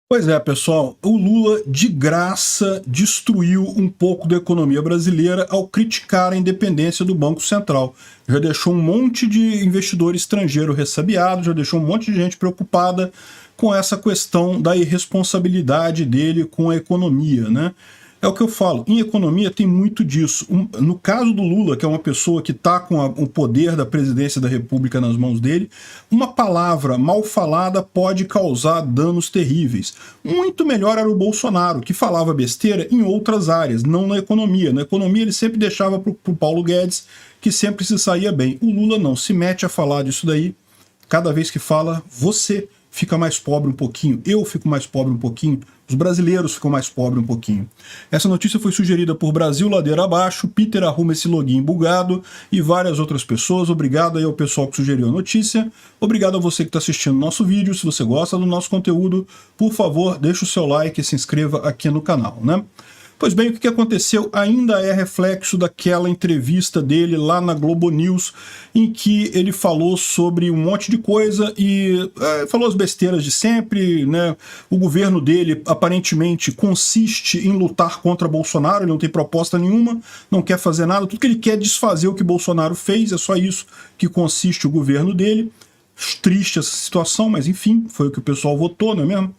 Pois é, pessoal, o Lula de graça destruiu um pouco da economia brasileira ao criticar a independência do Banco Central. Já deixou um monte de investidor estrangeiro ressabiado, já deixou um monte de gente preocupada com essa questão da irresponsabilidade dele com a economia, né? É o que eu falo, em economia tem muito disso. No caso do Lula, que é uma pessoa que está com o poder da presidência da República nas mãos dele, uma palavra mal falada pode causar danos terríveis. Muito melhor era o Bolsonaro, que falava besteira em outras áreas, não na economia. Na economia ele sempre deixava para o Paulo Guedes, que sempre se saía bem. O Lula não, se mete a falar disso daí, cada vez que fala, você fica mais pobre um pouquinho, eu fico mais pobre um pouquinho, os brasileiros ficam mais pobres um pouquinho. Essa notícia foi sugerida por Brasil Ladeira Abaixo, Peter arruma esse login bugado e várias outras pessoas. Obrigado aí ao pessoal que sugeriu a notícia. Obrigado a você que está assistindo o nosso vídeo. Se você gosta do nosso conteúdo, por favor, deixa o seu like e se inscreva aqui no canal, né? Pois bem, o que aconteceu ainda é reflexo daquela entrevista dele lá na Globo News, em que ele falou sobre um monte de coisa e falou as besteiras de sempre, né? O governo dele aparentemente consiste em lutar contra Bolsonaro, ele não tem proposta nenhuma, não quer fazer nada, tudo que ele quer é desfazer o que Bolsonaro fez, é só isso que consiste o governo dele. Triste essa situação, mas enfim, foi o que o pessoal votou, não é mesmo?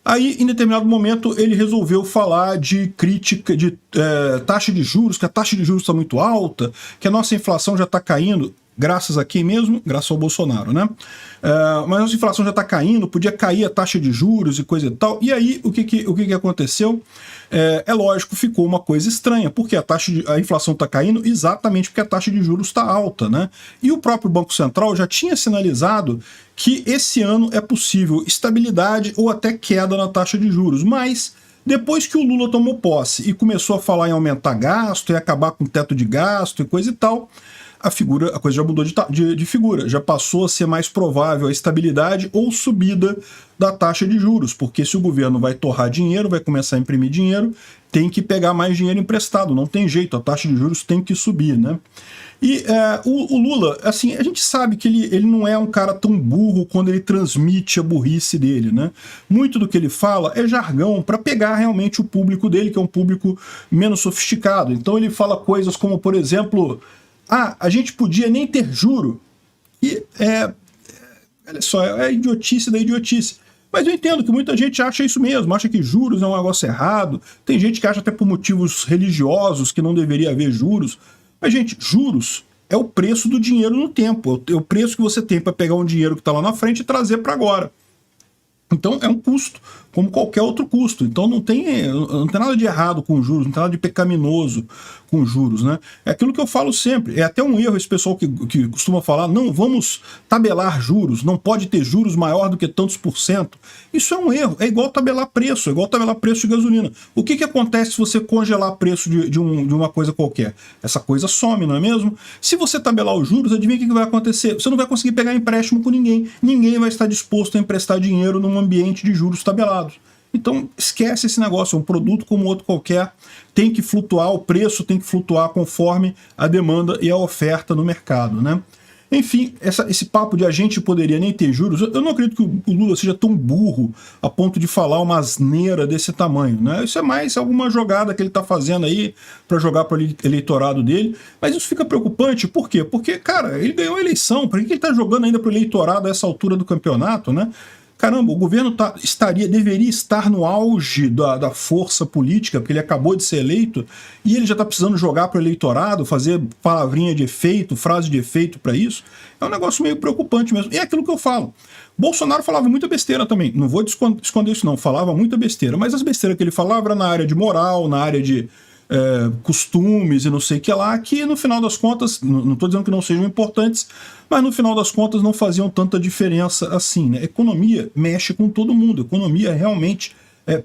Aí, em determinado momento, ele resolveu falar de crítica de taxa de juros, que a taxa de juros está muito alta, que a nossa inflação já está caindo, graças a quem mesmo? Graças ao Bolsonaro, né? Mas a nossa inflação já está caindo, podia cair a taxa de juros e coisa e tal. E aí, o que aconteceu? É lógico, ficou uma coisa estranha, porque a inflação está caindo exatamente porque a taxa de juros está alta, né? E o próprio Banco Central já tinha sinalizado que esse ano é possível estabilidade ou até queda na taxa de juros, mas depois que o Lula tomou posse e começou a falar em aumentar gasto e acabar com o teto de gasto e coisa e tal, a coisa já mudou de figura, já passou a ser mais provável a estabilidade ou subida da taxa de juros, porque se o governo vai torrar dinheiro, vai começar a imprimir dinheiro, tem que pegar mais dinheiro emprestado, não tem jeito, a taxa de juros tem que subir, né? E o Lula, assim, a gente sabe que ele não é um cara tão burro quando ele transmite a burrice dele, né? Muito do que ele fala é jargão para pegar realmente o público dele, que é um público menos sofisticado. Então ele fala coisas como, por exemplo, a gente podia nem ter juro. E olha só, é idiotice da idiotice. Mas eu entendo que muita gente acha isso mesmo, acha que juros é um negócio errado. Tem gente que acha até por motivos religiosos que não deveria haver juros. Mas, gente, juros é o preço do dinheiro no tempo. É o preço que você tem para pegar um dinheiro que está lá na frente e trazer para agora. Então é um custo, como qualquer outro custo. Então não tem nada de errado com juros, não tem nada de pecaminoso com juros, né? É aquilo que eu falo sempre. É até um erro esse pessoal que costuma falar, não, vamos tabelar juros, não pode ter juros maior do que tantos por cento. Isso é um erro, é igual tabelar preço, é igual tabelar preço de gasolina. O que acontece se você congelar preço de uma coisa qualquer? Essa coisa some, não é mesmo? Se você tabelar os juros, adivinha o que vai acontecer? Você não vai conseguir pegar empréstimo com ninguém. Ninguém vai estar disposto a emprestar dinheiro num ambiente de juros tabelados. Então esquece esse negócio, é um produto como outro qualquer, tem que flutuar, o preço tem que flutuar conforme a demanda e a oferta no mercado, né? Enfim, esse papo de a gente poderia nem ter juros, eu não acredito que o Lula seja tão burro a ponto de falar uma asneira desse tamanho, né? Isso é mais alguma jogada que ele está fazendo aí para jogar para o eleitorado dele, mas isso fica preocupante, por quê? Porque, cara, ele ganhou a eleição, por que ele está jogando ainda para o eleitorado a essa altura do campeonato, né? Caramba, o governo deveria estar no auge da força política, porque ele acabou de ser eleito, e ele já está precisando jogar para o eleitorado, fazer palavrinha de efeito, frase de efeito para isso. É um negócio meio preocupante mesmo. E é aquilo que eu falo. Bolsonaro falava muita besteira também, não vou esconder isso não, falava muita besteira, mas as besteiras que ele falava era na área de moral, na área de costumes e não sei o que lá, que no final das contas, não estou dizendo que não sejam importantes, mas no final das contas não faziam tanta diferença assim, né? Economia mexe com todo mundo, economia realmente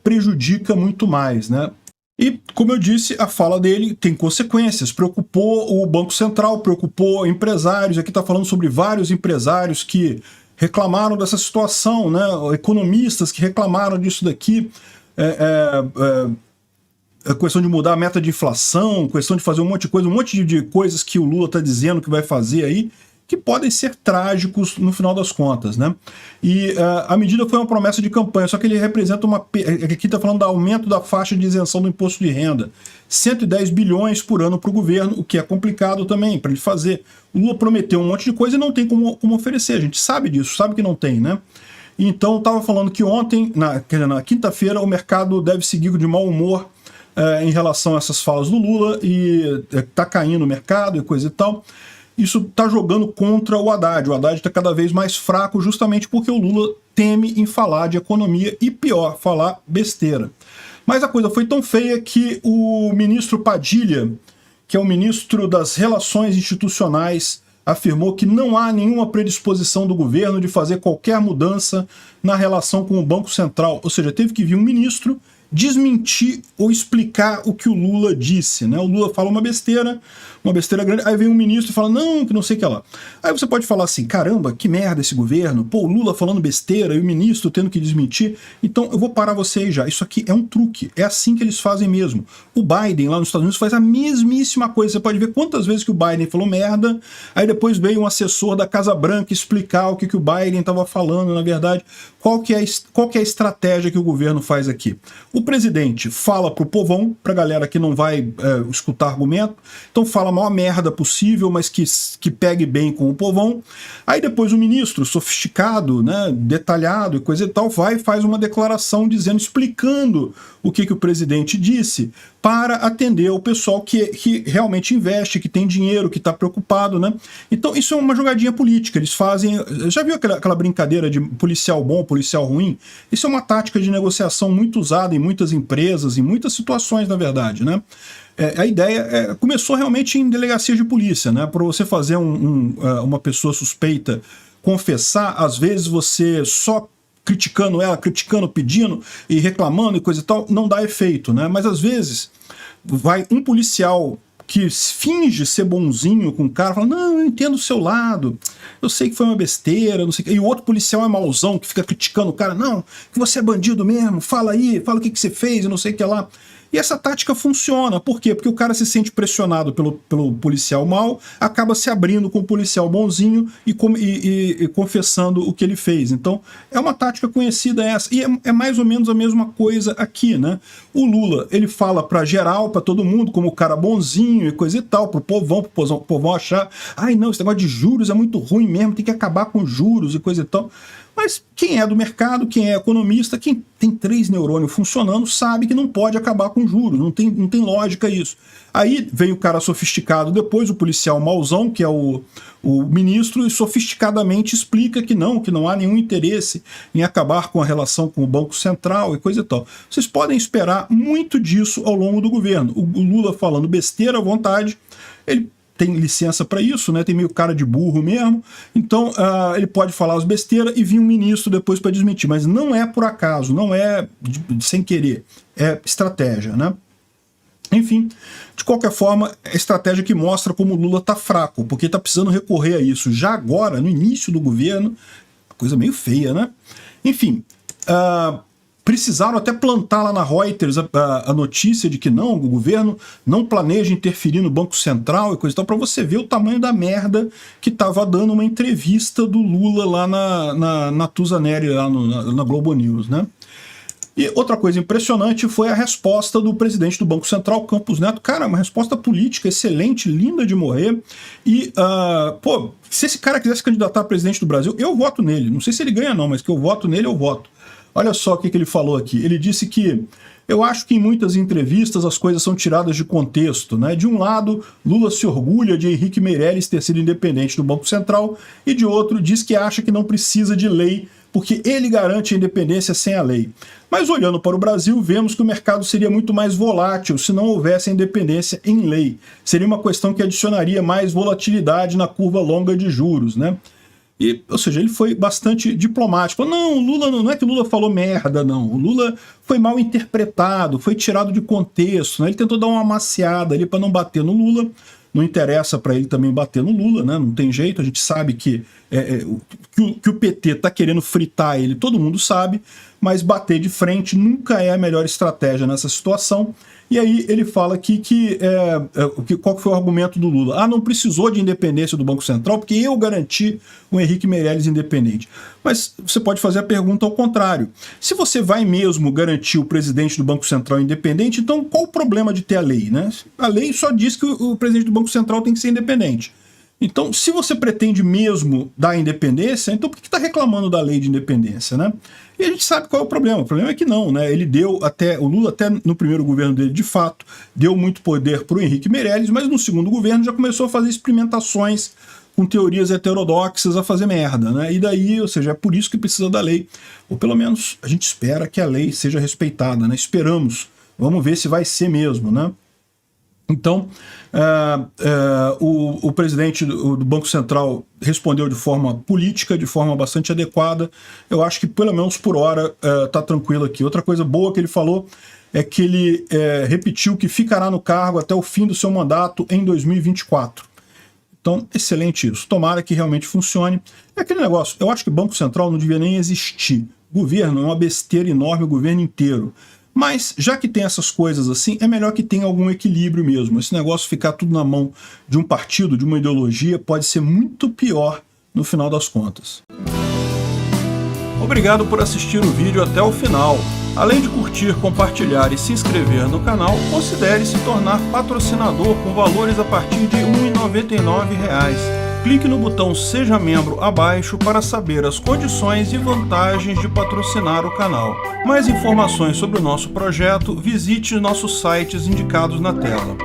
prejudica muito mais, né? E, como eu disse, a fala dele tem consequências, preocupou o Banco Central, preocupou empresários, aqui está falando sobre vários empresários que reclamaram dessa situação, né? Economistas que reclamaram disso daqui, a questão de mudar a meta de inflação, questão de fazer um monte de coisa, um monte de coisas que o Lula está dizendo que vai fazer aí, que podem ser trágicos no final das contas, né? E a medida foi uma promessa de campanha, só que ele representa aqui está falando do aumento da faixa de isenção do imposto de renda. 110 bilhões por ano para o governo, o que é complicado também para ele fazer. O Lula prometeu um monte de coisa e não tem como oferecer, a gente sabe disso, sabe que não tem, né? Então, estava falando que ontem, na quinta-feira, o mercado deve seguir de mau humor em relação a essas falas do Lula e está caindo o mercado e coisa e tal. Isso está jogando contra o Haddad. O Haddad está cada vez mais fraco justamente porque o Lula teme em falar de economia e, pior, falar besteira. Mas a coisa foi tão feia que o ministro Padilha, que é o ministro das Relações Institucionais, afirmou que não há nenhuma predisposição do governo de fazer qualquer mudança na relação com o Banco Central. Ou seja, teve que vir um ministro desmentir ou explicar o que o Lula disse, né? O Lula fala uma besteira grande, aí vem um ministro e fala, não, que não sei o que lá. Aí você pode falar assim, caramba, que merda esse governo, pô, o Lula falando besteira e o ministro tendo que desmentir. Então eu vou parar você aí já, isso aqui é um truque, é assim que eles fazem mesmo. O Biden lá nos Estados Unidos faz a mesmíssima coisa, você pode ver quantas vezes que o Biden falou merda, aí depois veio um assessor da Casa Branca explicar o que o Biden estava falando, na verdade. Qual que é a estratégia que o governo faz aqui? O presidente fala pro povão, pra galera que não vai escutar argumento, então fala a maior merda possível, mas que pegue bem com o povão. Aí depois o ministro, sofisticado, né, detalhado e coisa e tal, vai e faz uma declaração explicando o que o presidente disse para atender o pessoal que realmente investe, que tem dinheiro, que está preocupado, né? Então isso é uma jogadinha política, eles fazem... Já viu aquela brincadeira de policial bom, policial ruim? Isso é uma tática de negociação muito usada em muitas empresas, em muitas situações, na verdade, né? A ideia começou realmente em delegacia de polícia, né? Para você fazer uma pessoa suspeita confessar, às vezes você só criticando ela, pedindo e reclamando e coisa e tal, não dá efeito, né? Mas às vezes vai um policial que finge ser bonzinho com o cara, fala, não, eu entendo o seu lado, eu sei que foi uma besteira, não sei o que. E o outro policial é mauzão, que fica criticando o cara, não, que você é bandido mesmo, fala aí, fala o que você fez e não sei o que lá. E essa tática funciona. Por quê? Porque o cara se sente pressionado pelo policial mau, acaba se abrindo com o policial bonzinho e confessando o que ele fez. Então, é uma tática conhecida essa. E é mais ou menos a mesma coisa aqui, né? O Lula, ele fala pra geral, pra todo mundo, como o cara bonzinho e coisa e tal, pro povão achar, ai não, esse negócio de juros é muito ruim mesmo, tem que acabar com juros e coisa e tal. Mas quem é do mercado, quem é economista, quem tem 3 neurônios funcionando, sabe que não pode acabar com juros, não tem lógica isso. Aí vem o cara sofisticado, depois o policial mauzão, que é o ministro, e sofisticadamente explica que não há nenhum interesse em acabar com a relação com o Banco Central e coisa e tal. Vocês podem esperar muito disso ao longo do governo. O Lula falando besteira à vontade, ele tem licença para isso, né? Tem meio cara de burro mesmo, então ele pode falar as besteiras e vir um ministro depois para desmentir, mas não é por acaso, não é sem querer, é estratégia, né? Enfim, de qualquer forma, é estratégia que mostra como o Lula tá fraco, porque tá precisando recorrer a isso já agora, no início do governo, coisa meio feia, né? Enfim, precisaram até plantar lá na Reuters a notícia de que não, o governo não planeja interferir no Banco Central e coisa e tal, para você ver o tamanho da merda que estava dando uma entrevista do Lula lá na Natuzaneri, lá na Globo News, né? E outra coisa impressionante foi a resposta do presidente do Banco Central, Campos Neto. Cara, uma resposta política excelente, linda de morrer. E, pô, se esse cara quisesse candidatar a presidente do Brasil, eu voto nele. Não sei se ele ganha não, mas que eu voto nele, eu voto. Olha só o que ele falou aqui. Ele disse que eu acho que em muitas entrevistas as coisas são tiradas de contexto, né? De um lado, Lula se orgulha de Henrique Meirelles ter sido independente do Banco Central e de outro diz que acha que não precisa de lei porque ele garante a independência sem a lei. Mas olhando para o Brasil, vemos que o mercado seria muito mais volátil se não houvesse a independência em lei. Seria uma questão que adicionaria mais volatilidade na curva longa de juros, né? E, ou seja, ele foi bastante diplomático. Não, o Lula não é que o Lula falou merda, não. O Lula foi mal interpretado, foi tirado de contexto, né? Ele tentou dar uma amaciada ali para não bater no Lula. Não interessa para ele também bater no Lula, né? Não tem jeito, a gente sabe que que o PT está querendo fritar ele, todo mundo sabe, mas bater de frente nunca é a melhor estratégia nessa situação. E aí ele fala aqui qual foi o argumento do Lula? Não precisou de independência do Banco Central porque eu garanti o Henrique Meirelles independente. Mas você pode fazer a pergunta ao contrário. Se você vai mesmo garantir o presidente do Banco Central independente, então qual o problema de ter a lei, né? A lei só diz que o presidente do Banco Central tem que ser independente. Então, se você pretende mesmo dar independência, então por que está reclamando da lei de independência, né? E a gente sabe qual é o problema. O problema é que não, né? O Lula até no primeiro governo dele, de fato, deu muito poder para o Henrique Meirelles, mas no segundo governo já começou a fazer experimentações com teorias heterodoxas a fazer merda, né? E daí, ou seja, é por isso que precisa da lei. Ou pelo menos a gente espera que a lei seja respeitada, né? Esperamos. Vamos ver se vai ser mesmo, né? Então, o presidente do Banco Central respondeu de forma política, de forma bastante adequada. Eu acho que, pelo menos por hora, está tranquilo aqui. Outra coisa boa que ele falou é que ele repetiu que ficará no cargo até o fim do seu mandato em 2024. Então, excelente isso. Tomara que realmente funcione. É aquele negócio, eu acho que o Banco Central não devia nem existir. Governo é uma besteira enorme, o governo inteiro. Mas, já que tem essas coisas assim, é melhor que tenha algum equilíbrio mesmo. Esse negócio ficar tudo na mão de um partido, de uma ideologia, pode ser muito pior no final das contas. Obrigado por assistir o vídeo até o final. Além de curtir, compartilhar e se inscrever no canal, considere se tornar patrocinador com valores a partir de R$ 1,99. Clique no botão Seja Membro abaixo para saber as condições e vantagens de patrocinar o canal. Mais informações sobre o nosso projeto, visite nossos sites indicados na tela.